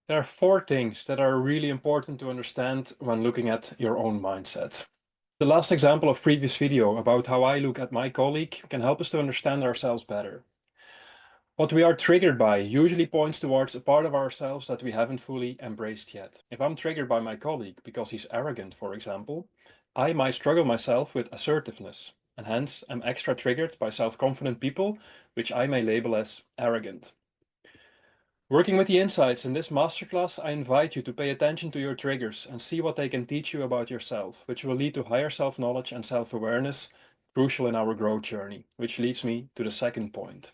There are four things that are really important to understand when looking at your own mindset. The last example of previous video about how I look at my colleague can help us to understand ourselves better. What we are triggered by usually points towards a part of ourselves that we haven't fully embraced yet. If I'm triggered by my colleague because he's arrogant, for example, I might struggle myself with assertiveness, and hence I'm extra triggered by self-confident people, which I may label as arrogant. Working with the insights in this masterclass, I invite you to pay attention to your triggers and see what they can teach you about yourself, which will lead to higher self-knowledge and self-awareness, crucial in our growth journey, which leads me to the second point.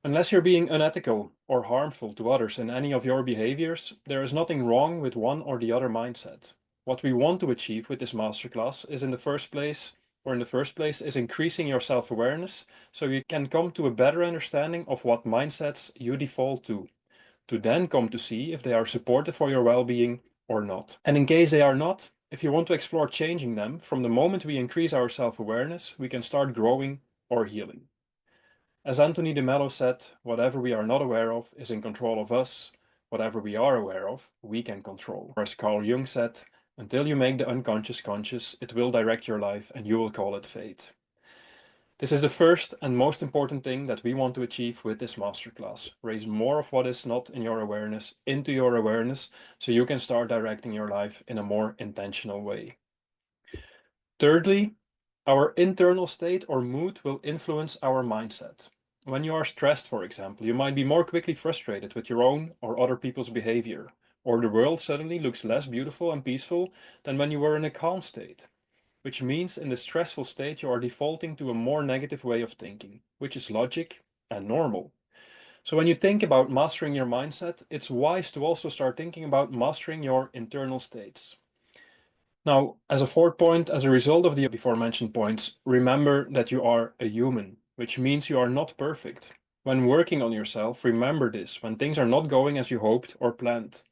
Unless you're being unethical or harmful to others in any of your behaviors, there is nothing wrong with one or the other mindset. What we want to achieve with this masterclass is in the first place is increasing your self-awareness so you can come to a better understanding of what mindsets you default to then come to see if they are supportive for your well-being or not. And in case they are not, if you want to explore changing them, from the moment we increase our self-awareness, we can start growing or healing. As Anthony De Mello said, whatever we are not aware of is in control of us. Whatever we are aware of, we can control. Or as Carl Jung said, until you make the unconscious conscious, it will direct your life and you will call it fate. This is the first and most important thing that we want to achieve with this masterclass. Raise more of what is not in your awareness into your awareness so you can start directing your life in a more intentional way. Thirdly, our internal state or mood will influence our mindset. When you are stressed, for example, you might be more quickly frustrated with your own or other people's behavior, or the world suddenly looks less beautiful and peaceful than when you were in a calm state. Which means in the stressful state you are defaulting to a more negative way of thinking, which is logic and normal. So when you think about mastering your mindset, it's wise to also start thinking about mastering your internal states. Now, as a fourth point, as a result of the before mentioned points, remember that you are a human, which means you are not perfect. When working on yourself, remember this: when things are not going as you hoped or planned.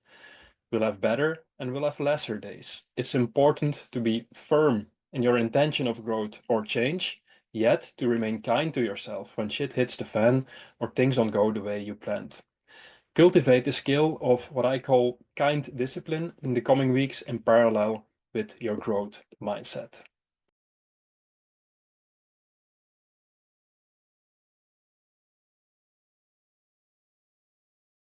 We'll have better and we'll have lesser days. It's important to be firm in your intention of growth or change, yet to remain kind to yourself when shit hits the fan or things don't go the way you planned. Cultivate the skill of what I call kind discipline in the coming weeks in parallel with your growth mindset.